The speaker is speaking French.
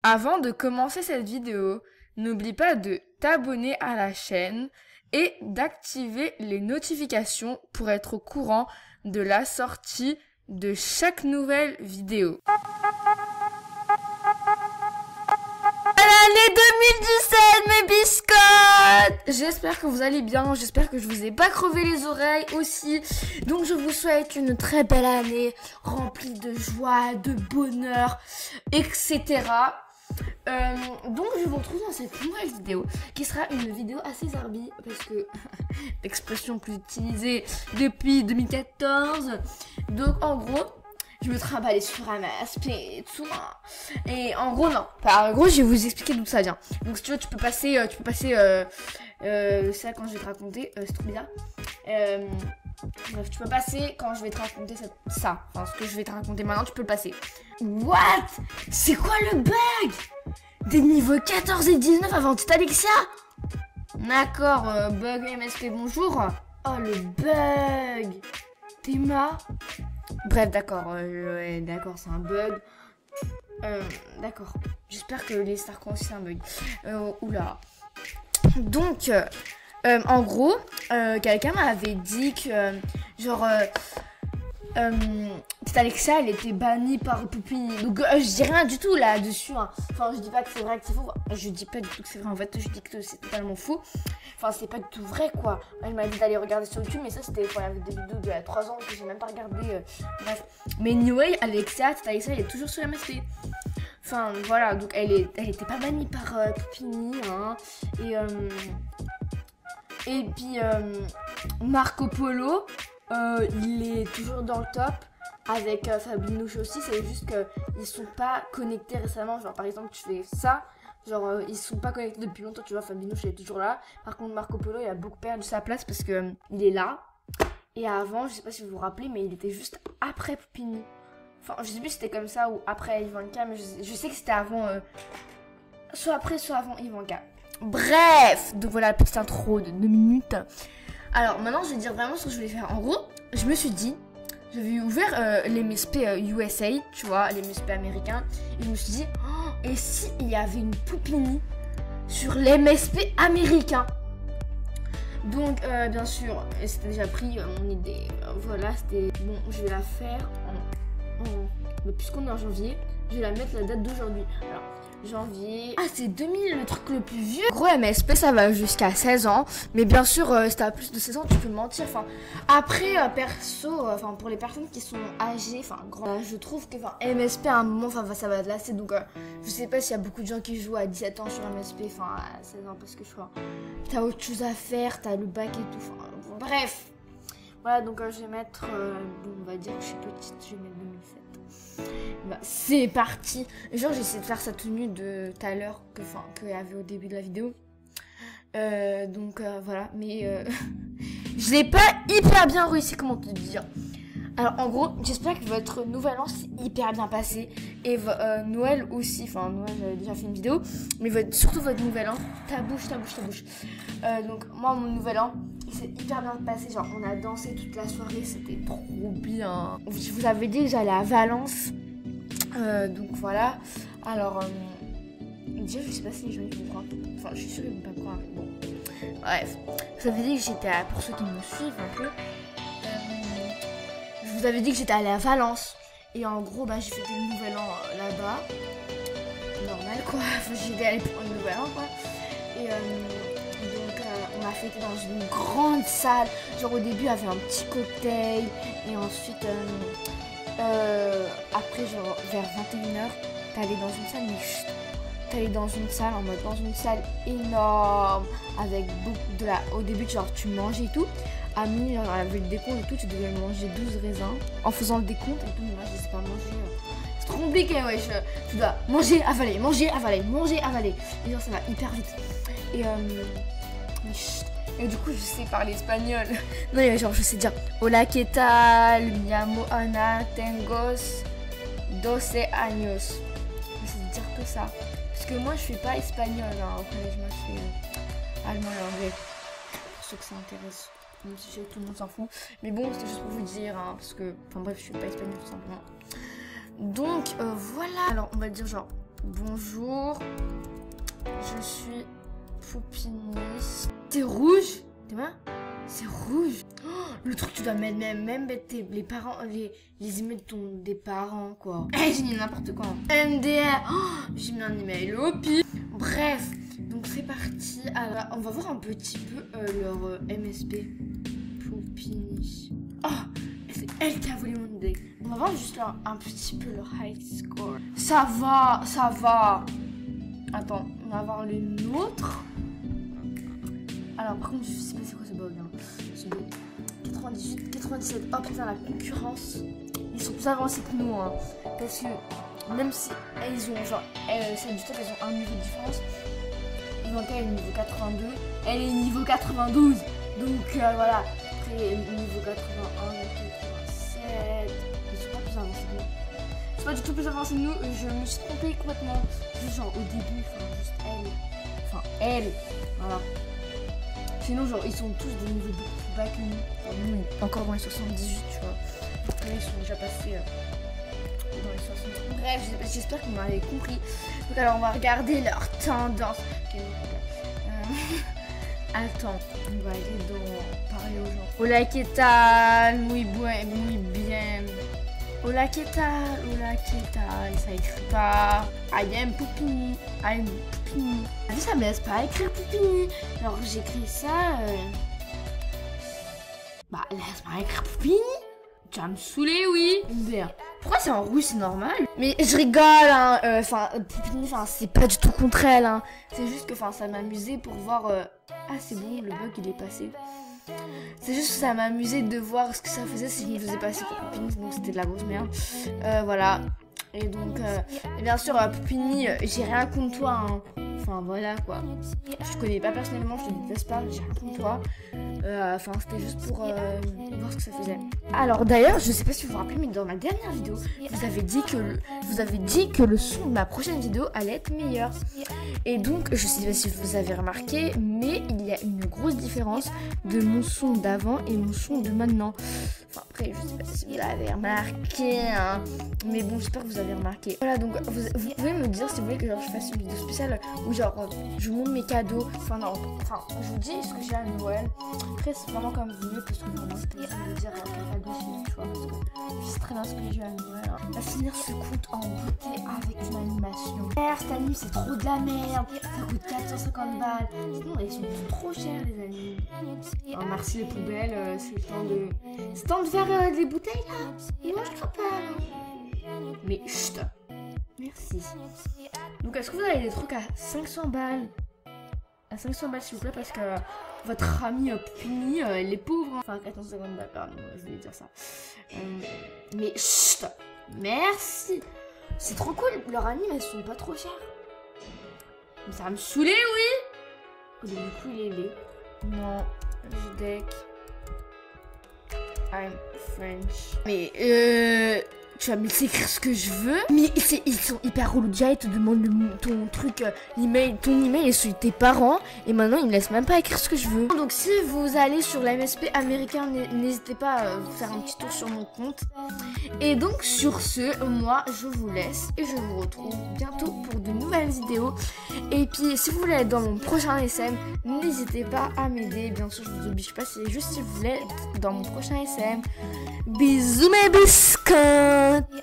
Avant de commencer cette vidéo, n'oublie pas de t'abonner à la chaîne et d'activer les notifications pour être au courant de la sortie de chaque nouvelle vidéo. L'année 2017, mes biscottes! J'espère que vous allez bien, j'espère que je vous ai pas crevé les oreilles aussi. Donc je vous souhaite une très belle année, remplie de joie, de bonheur, etc. Donc je vous retrouve dans cette nouvelle vidéo qui sera une vidéo assez zarbi parce que l'expression plus utilisée depuis 2014. Donc en gros je me trimballe sur un masque et tout. Et en gros non, en gros je vais vous expliquer d'où ça vient. Donc si tu veux tu peux passer ça quand je vais te raconter, c'est trop bizarre. Bref, tu peux passer quand je vais te raconter ça. Enfin, ce que je vais te raconter maintenant, tu peux le passer. What? C'est quoi le bug? Des niveaux 14 et 19 avant Tita Alexia? D'accord, bug MSP, bonjour. Oh, le bug. Théma. Bref, d'accord, ouais, d'accord, c'est un bug. D'accord. J'espère que les Starcons aussi c'est un bug. Oula. Donc... en gros, quelqu'un m'avait dit que, Tita Alexia, elle était bannie par Poupini. Donc, je dis rien du tout là-dessus. Hein. Enfin, je dis pas que c'est vrai que c'est faux. Je dis pas du tout que c'est vrai. En fait, je dis que c'est totalement faux. Enfin, c'est pas du tout vrai, quoi. Elle m'a dit d'aller regarder sur YouTube, mais ça, c'était quand il y avait des vidéos d'il y a 3 ans que j'ai même pas regardé. Bref. Mais anyway, Tita Alexia, elle est toujours sur MSP. Enfin, voilà. Donc, elle était pas bannie par Poupini. Hein. Et puis Marco Polo, il est toujours dans le top avec Fabinouche aussi. C'est juste qu'ils sont pas connectés récemment. Genre par exemple tu fais ça, genre ils sont pas connectés depuis longtemps. Tu vois Fabinouche est toujours là. Par contre Marco Polo il a beaucoup perdu sa place parce que il est là. Et avant je sais pas si vous vous rappelez mais il était juste après Poupini. Enfin je sais plus si c'était comme ça ou après Ivanka mais je sais que c'était avant soit après soit avant Ivanka. Bref, donc voilà la petite intro de 2 minutes. Alors maintenant je vais dire vraiment ce que je voulais faire. En gros, je me suis dit, j'avais ouvert les MSP USA, tu vois, les MSP américains. Et je me suis dit, oh, et si il y avait une Poupini sur les MSP américains? Donc bien sûr, c'était déjà pris mon idée. Voilà, c'était bon, je vais la faire puisqu'on est en janvier, je vais la mettre la date d'aujourd'hui. Alors janvier. Ah, c'est 2000 le truc le plus vieux. Gros MSP ça va jusqu'à 16 ans. Mais bien sûr, si t'as plus de 16 ans, tu peux mentir. Enfin, après, perso, enfin, pour les personnes qui sont âgées, enfin, je trouve que MSP à un moment, enfin, ça va te lasser. Donc, je sais pas s'il y a beaucoup de gens qui jouent à 17 ans sur MSP, enfin, à 16 ans, parce que je crois, t'as autre chose à faire, t'as le bac et tout. Enfin, bon, bref. Voilà, donc je vais mettre, bon, on va dire que je suis petite, je vais mettre 2007. Bah, c'est parti. Genre j'essaie de faire sa tenue de tout à l'heure qu'il y avait au début de la vidéo. Donc voilà, mais je l'ai pas hyper bien réussi, comment te dire. Alors en gros, j'espère que votre nouvel an s'est hyper bien passé. Et Noël aussi, enfin Noël j'avais déjà fait une vidéo. Mais surtout votre nouvel an, ta bouche. Donc moi mon nouvel an, il s'est hyper bien passé. Genre on a dansé toute la soirée, c'était trop bien. Je vous avais dit que j'allais à Valence. Donc voilà. Alors déjà je sais pas si les gens ils vont croire. Enfin je suis sûre qu'ils vont pas croire. Bon. Bref. Je vous avais dit que j'étais pour ceux qui me suivent un peu. Je vous avais dit que j'étais allée à Valence. Et en gros bah j'ai fêté le nouvel an là-bas. Normal quoi. Enfin, j'étais allée pour le nouvel an quoi. Et donc on a fêté dans une grande salle. Genre au début il y avait un petit cocktail. Et ensuite après genre vers 21h t'allais dans une salle t'allais dans une salle en mode dans une salle énorme avec beaucoup de la au début genre tu mangeais et tout à minuit genre avec le décompte et tout tu devais manger 12 raisins en faisant le décompte et tout mais moi je sais pas manger c'est trop compliqué ouais tu dois manger avaler et genre ça va hyper vite et du coup, je sais parler espagnol. Non, mais genre, je sais dire Hola, ¿qué tal? Mi llamo Ana, tengo 12 años. Je sais dire que ça. Parce que moi, je suis pas espagnol hein, au collège. Moi, je fais allemand et anglais. Pour ceux que ça intéresse. Même si tout le monde s'en fout. Mais bon, c'était juste pour vous dire. Hein, parce que, enfin bref, je suis pas espagnol tout simplement. Donc, voilà. Alors, on va dire genre Bonjour, je suis Poupini. T'es rouge? T'es moi? C'est rouge. Oh, le truc tu dois mettre même mettre les parents, les emails des parents quoi. J'ai mis n'importe quoi. MDR. Oh, j'ai mis un email au pire. Bref, donc c'est parti. Alors, on va voir un petit peu leur MSP. Poupini. Oh, c'est elle qui a volé mon deck. On va voir juste un petit peu leur high score. Ça va, ça va. Attends, on va voir les nôtres. Alors par contre, je sais pas c'est quoi ce bug. Hein. Ce bug. 98, 97. Oh putain, la concurrence. Ils sont plus avancés que nous. Hein. Parce que même si ils ont genre, celle du top, elles ont un niveau de différence. Ivanka est niveau 82. Elle est niveau 92. Donc voilà. Après, niveau 81, 87. Ils sont pas plus avancés que nous. Ils sont pas du tout plus avancés que nous. Je me suis trompée complètement. Juste genre au début, juste elle. Enfin, elle. Voilà. Sinon, genre, ils sont tous des niveaux beaucoup plus bas que nous. Enfin, nous, encore dans les 78, tu vois. Après, ils sont déjà passés dans les 60. Bref, j'espère que vous m'avez compris. Donc, alors, on va regarder leur tendance. Okay, attends, on va aller parler aux gens. Hola, ¿qué tal? Muy bien. Hola, ¿qué tal? Hola, ¿qué tal? Ça écrit pas. I am Poupini. I am Poupini. Ça me laisse pas écrire Poupini. Alors j'écris ça. Bah, laisse-moi écrire Poupini. Tu vas me saouler, oui. MDR. Pourquoi c'est en rouge, c'est normal? Mais je rigole, hein. Enfin, Poupini, c'est pas du tout contre elle, hein. C'est juste que, ça m'amusait pour voir. Ah, c'est bon, le bug il est passé. C'est juste que ça m'a amusé de voir ce que ça faisait si je me faisais passer pour Poupini, donc c'était de la grosse merde. Voilà. Et donc, et bien sûr, Poupini, j'ai rien contre toi, hein. Enfin, voilà quoi. Je te connais pas personnellement, je te déteste pas, j'ai rien contre toi. C'était juste pour voir ce que ça faisait. Alors d'ailleurs, je sais pas si vous vous rappelez, mais dans ma dernière vidéo, vous avez dit que le son de ma prochaine vidéo allait être meilleur. Et donc, je sais pas si vous avez remarqué, mais il y a une grosse différence de mon son d'avant et mon son de maintenant. Enfin, après, je sais pas si vous l'avez remarqué, hein. Mais bon, j'espère que vous avez remarqué. Voilà, donc vous pouvez me dire si vous voulez que je fasse une vidéo spéciale où genre je vous montre mes cadeaux. Enfin, je vous dis ce que j'ai à Noël. Après, c'est vraiment comme vous voulez, parce que vraiment, c'est pas de dire quel cadeau c'est, tu vois. Parce que je sais très bien ce que j'ai à Noël. Hein. On va finir ce compte en beauté avec une animation. Cette anime, c'est trop de la merde. Ça coûte 450 balles. Sinon, ils sont trop chers, les animes. Alors, merci les poubelles, c'est le temps de faire des bouteilles là. Et moi, je crois pas. Mais chut. Merci. Donc, est-ce que vous avez des trucs à 500 balles? À 500 balles, s'il vous plaît, parce que votre amie Poupini, elle est pauvre. Hein. Enfin, 450 balles, pardon, je voulais dire ça. Mais chut. Merci. C'est trop cool. Leurs animes, elles sont pas trop chères. Mais ça va me saouler, oui. Du coup, il est laid. Non, je deck. I'm French. Mais tu vas me laisser écrire ce que je veux. Mais ils sont hyper relous. Déjà, ils te demandent ton truc, ton email est sur tes parents. Et maintenant, ils me laissent même pas écrire ce que je veux. Donc, si vous allez sur la MSP américain, n'hésitez pas à faire un petit tour sur mon compte. Et donc, sur ce, moi, je vous laisse. Et je vous retrouve bientôt pour de nouvelles vidéos. Et puis, si vous voulez être dans mon prochain SM, n'hésitez pas à m'aider. Bien sûr, je vous oblige pas. C'est juste si vous voulez être dans mon prochain SM. Bisous mes biscuits.